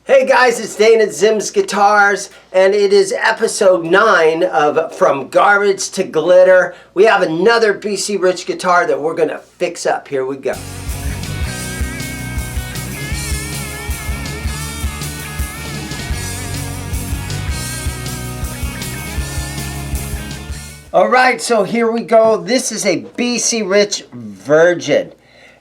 Hey guys, it's Dane at ZIMM'S Guitars, and it is episode 9 of From Garbage to Glitter. We have another B.C.Rich guitar that we're going to fix up. Here we go. Alright, so here we go. This is a B.C.Rich Virgin.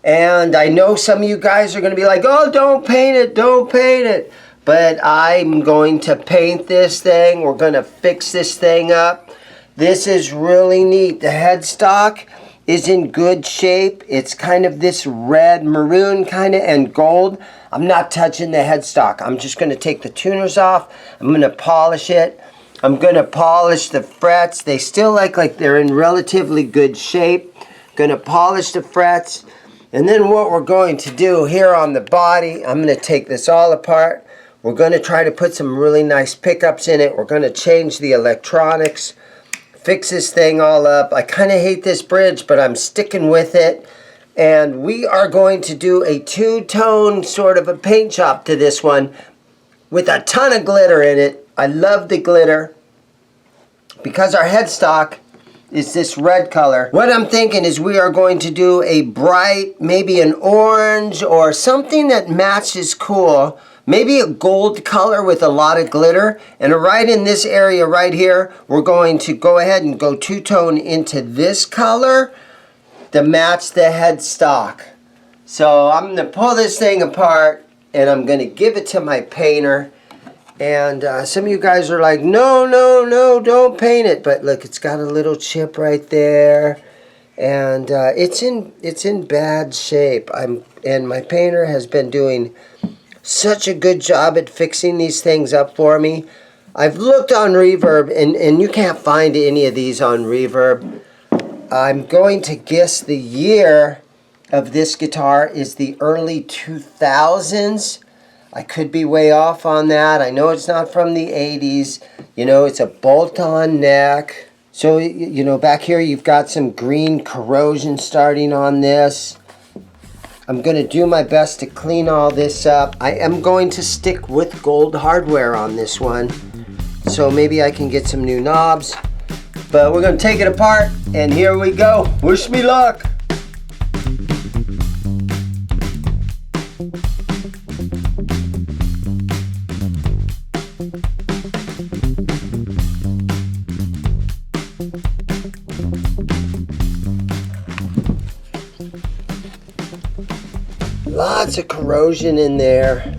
And I know some of you guys are going to be like, oh, don't paint it, don't paint it. But I'm going to paint this thing. We're going to fix this thing up. This is really neat. The headstock is in good shape. It's kind of this red, maroon kind of, and gold. I'm not touching the headstock. I'm just going to take the tuners off. I'm going to polish it. I'm going to polish the frets. They still look like they're in relatively good shape. Going to polish the frets. And then what we're going to do here on the body, I'm going to take this all apart. We're going to try to put some really nice pickups in it. We're going to change the electronics, fix this thing all up. I kind of hate this bridge, but I'm sticking with it. And we are going to do a two-tone sort of a paint job to this one with a ton of glitter in it. I love the glitter because our headstock is this red color. What I'm thinking is we are going to do a bright, maybe an orange or something that matches cool. Maybe a gold color with a lot of glitter. And right in this area right here, we're going to go ahead and go two-tone into this color to match the headstock. So I'm going to pull this thing apart and I'm going to give it to my painter. And some of you guys are like, no, no, no, don't paint it. But look, it's got a little chip right there. And it's in bad shape. And my painter has been doing such a good job at fixing these things up for me. I've looked on Reverb, and you can't find any of these on Reverb. I'm going to guess the year of this guitar is the early 2000s. I could be way off on that. I know it's not from the 80s. You know, it's a bolt-on neck. So, you know, back here you've got some green corrosion starting on this. I'm going to do my best to clean all this up. I am going to stick with gold hardware on this one. So maybe I can get some new knobs. But we're going to take it apart, and here we go. Wish me luck. Lots of corrosion in there.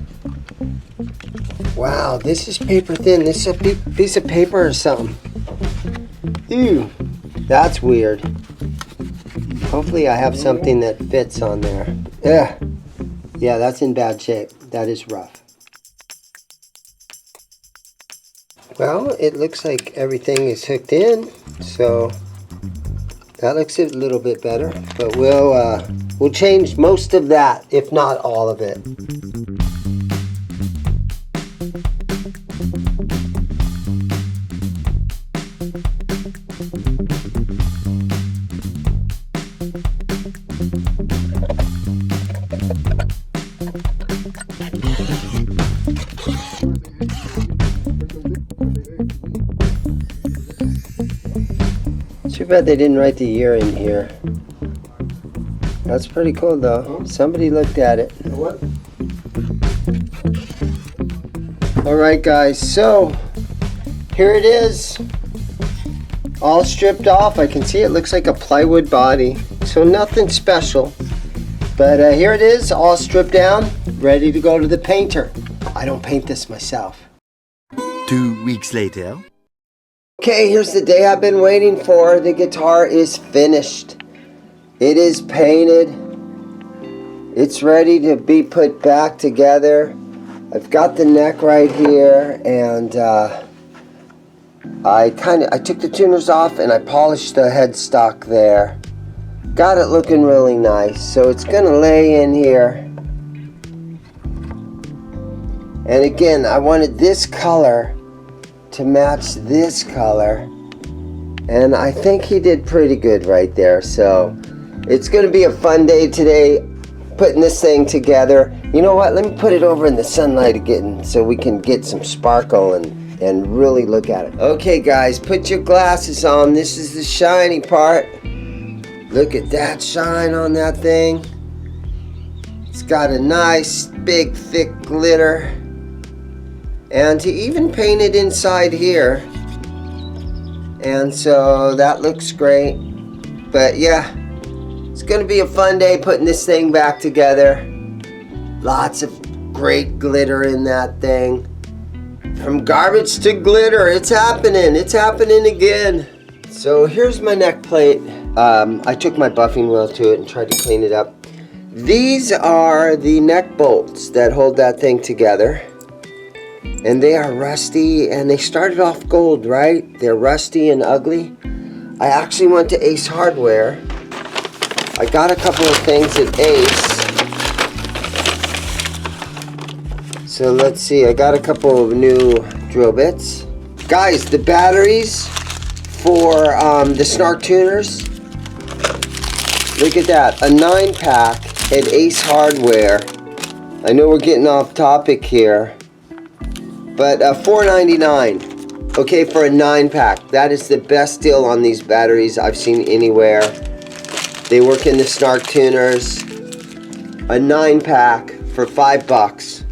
Wow, this is paper thin. This is a piece of paper or something. Ew, that's weird. Hopefully I have something that fits on there. Ugh. Yeah, that's in bad shape. That is rough. Well, it looks like everything is hooked in, so that looks a little bit better. But we'll change most of that, if not all of it. Too bad they didn't write the year in here. That's pretty cool though. Somebody looked at it. What? Alright guys, so here it is. All stripped off. I can see it looks like a plywood body. So nothing special. But here it is, all stripped down, ready to go to the painter. I don't paint this myself. 2 weeks later. Okay, here's the day I've been waiting for. The guitar is finished. It is painted. It's ready to be put back together. I've got the neck right here, and I took the tuners off and I polished the headstock there. Got it looking really nice. So it's gonna lay in here. And again, I wanted this color to match this color, and I think he did pretty good right there. So it's going to be a fun day today. putting this thing together. You know what? Let me put it over in the sunlight again so we can get some sparkle and really look at it. Okay, guys, put your glasses on. This is the shiny part. Look at that shine on that thing. It's got a nice, big, thick glitter. And to even paint it inside here. And so that looks great. But yeah, it's gonna be a fun day putting this thing back together. Lots of great glitter in that thing. From garbage to glitter, it's happening again. So here's my neck plate. I took my buffing wheel to it and tried to clean it up. These are the neck bolts that hold that thing together. And they are rusty, and they started off gold, right? They're rusty and ugly. I actually went to Ace Hardware. I got a couple of things at Ace. So let's see, I got a couple of new drill bits. Guys, the batteries for the Snark tuners. Look at that, a 9-pack at Ace Hardware. I know we're getting off topic here, but $4.99. Okay, for a 9-pack. That is the best deal on these batteries I've seen anywhere. They work in the Snark tuners. A 9-pack for $5.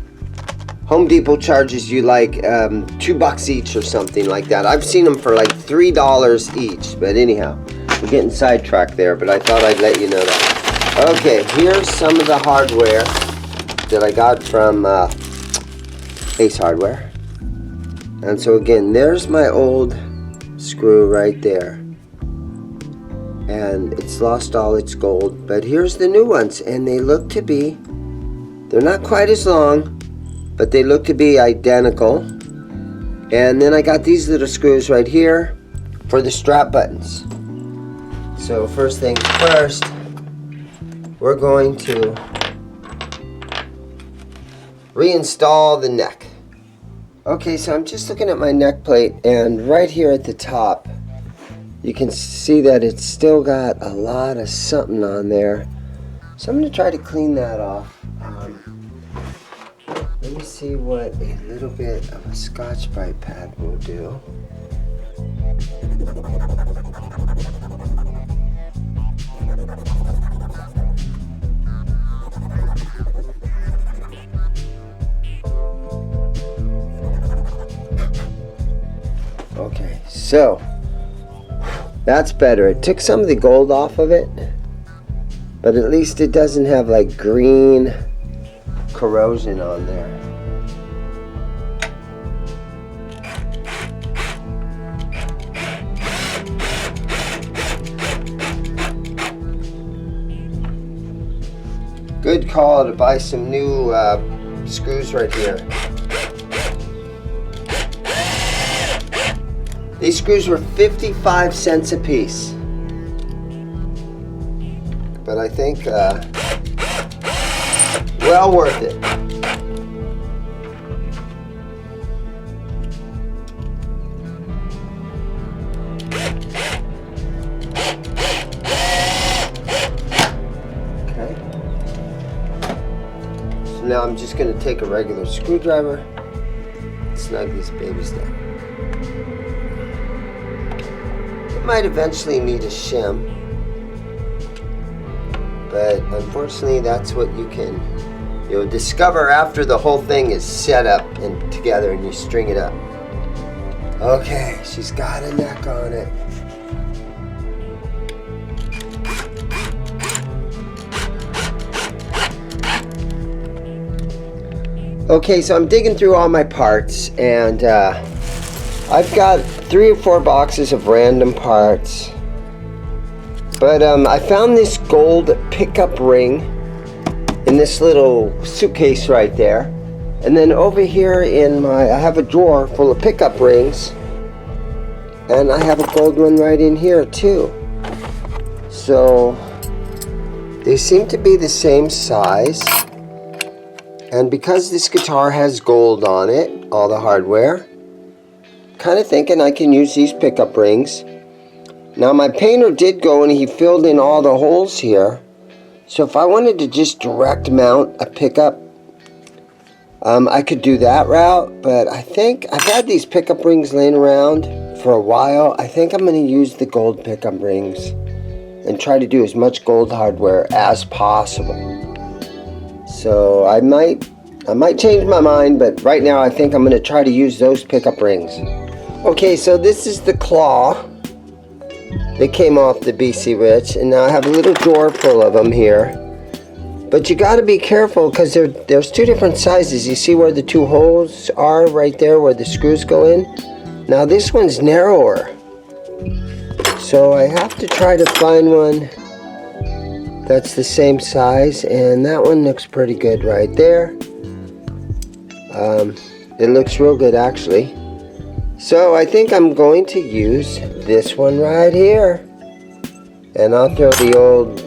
Home Depot charges you like $2 each or something like that. I've seen them for like $3 each. But anyhow, we're getting sidetracked there, but I thought I'd let you know that. Okay, here's some of the hardware that I got from Ace Hardware. And so again, there's my old screw right there. And it's lost all its gold. But here's the new ones, and they look to be, they're not quite as long, but they look to be identical. And then I got these little screws right here for the strap buttons. So first things first, we're going to reinstall the neck. Okay, so I'm just looking at my neck plate, and right here at the top, you can see that it's still got a lot of something on there. So I'm going to try to clean that off. Let me see what a little bit of a Scotch-Brite pad will do. Okay, so that's better. It took some of the gold off of it, but at least it doesn't have like green corrosion on there. Good call to buy some new screws right here. These screws were 55 cents a piece. But I think well worth it. Okay. So now I'm just going to take a regular screwdriver and snug these babies down. It might eventually need a shim, but unfortunately that's what you'll discover after the whole thing is set up and together and you string it up. Okay, she's got a neck on it. Okay, so I'm digging through all my parts, and I've got 3 or 4 boxes of random parts. But I found this gold pickup ring in this little suitcase right there. And then over here I have a drawer full of pickup rings. And I have a gold one right in here too. So they seem to be the same size. And because this guitar has gold on it, all the hardware, kind of thinking I can use these pickup rings. Now my painter did go and he filled in all the holes here. So if I wanted to just direct mount a pickup I could do that route, but I think I've had these pickup rings laying around for a while. I think I'm going to use the gold pickup rings and try to do as much gold hardware as possible. So I might change my mind, but right now I think I'm going to try to use those pickup rings. Okay, so this is the claw that came off the B.C.Rich, and now I have a little drawer full of them here. But you got to be careful because there's two different sizes. You see where the two holes are right there where the screws go in? Now this one's narrower. So I have to try to find one that's the same size, and that one looks pretty good right there. It looks real good actually. So I think I'm going to use this one right here. And I'll throw the old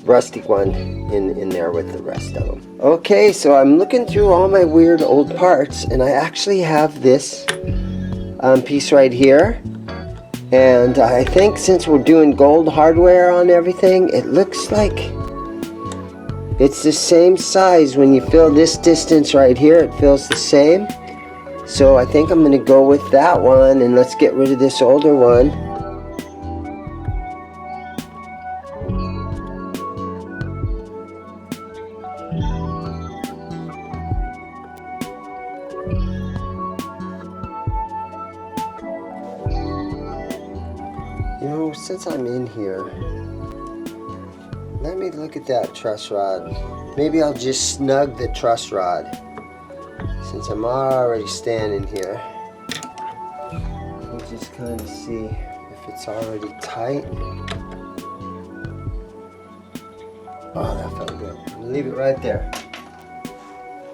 rusty one in there with the rest of them. Okay, so I'm looking through all my weird old parts, and I actually have this piece right here. And I think since we're doing gold hardware on everything, it looks like it's the same size. When you feel this distance right here, it feels the same. So I think I'm going to go with that one, and let's get rid of this older one. You know, since I'm in here, let me look at that truss rod. Maybe I'll just snug the truss rod since I'm already standing here. I'll just kind of see if it's already tight. Oh, that felt good. I'm gonna leave it right there.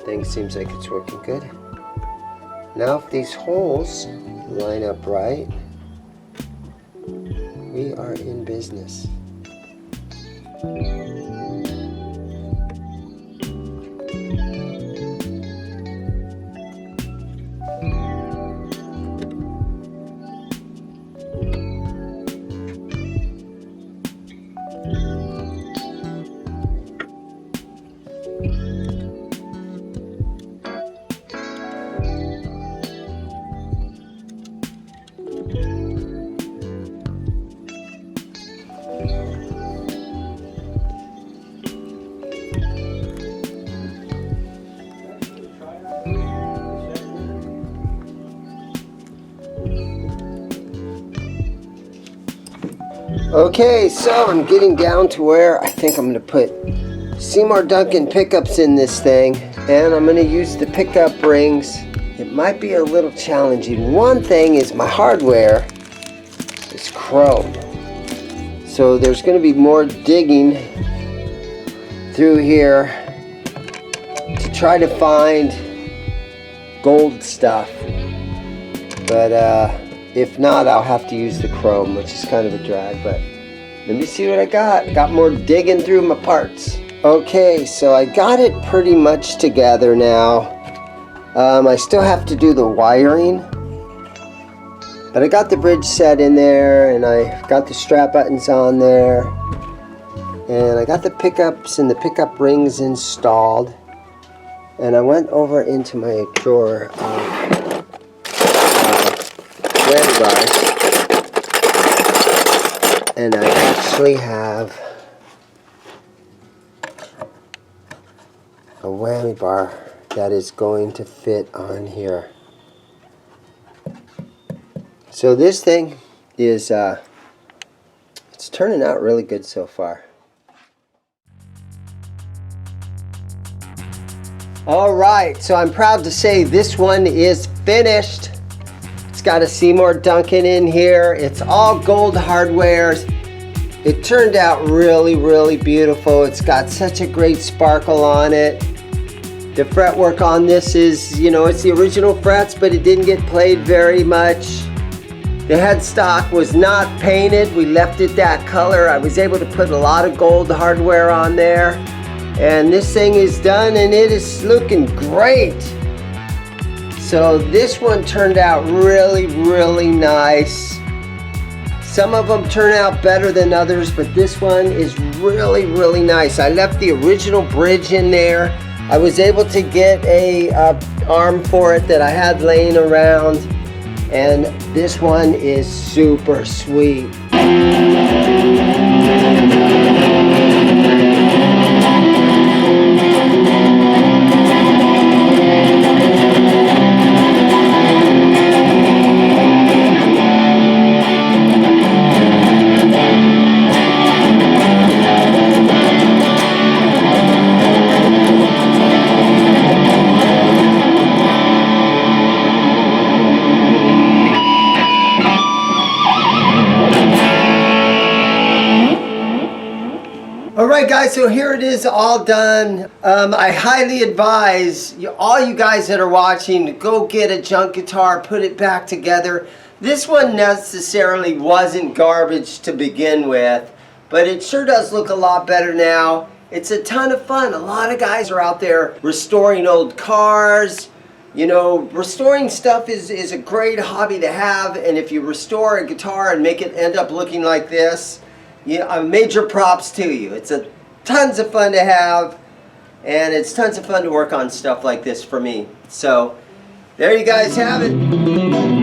Thing seems like it's working good. Now if these holes line up right, we are in business. Okay, so I'm getting down to where I think I'm going to put Seymour Duncan pickups in this thing, and I'm going to use the pickup rings. It might be a little challenging. One thing is my hardware is chrome, so there's going to be more digging through here to try to find gold stuff, but if not, I'll have to use the chrome, which is kind of a drag, but let me see what I got. Got more digging through my parts. Okay, so I got it pretty much together now. I still have to do the wiring, but I got the bridge set in there, and I got the strap buttons on there, and I got the pickups and the pickup rings installed, and I went over into my drawer whammy bars, and I actually have a whammy bar that is going to fit on here. So this thing is it's turning out really good so far. All right, so I'm proud to say this one is finished. It's got a Seymour Duncan in here. It's all gold hardware. It turned out really, really beautiful. It's got such a great sparkle on it. The fretwork on this is, you know, it's the original frets, but it didn't get played very much. The headstock was not painted. We left it that color. I was able to put a lot of gold hardware on there. And this thing is done, and it is looking great. So this one turned out really, really nice. Some of them turn out better than others, but this one is really, really nice. I left the original bridge in there. I was able to get a arm for it that I had laying around, and this one is super sweet. Alright guys, so here it is all done. I highly advise all you guys that are watching to go get a junk guitar, put it back together. This one necessarily wasn't garbage to begin with, but it sure does look a lot better now. It's a ton of fun. A lot of guys are out there restoring old cars. You know, restoring stuff is a great hobby to have, and if you restore a guitar and make it end up looking like this, yeah, major props to you. It's tons of fun to have, and it's tons of fun to work on stuff like this for me. So, there you guys have it.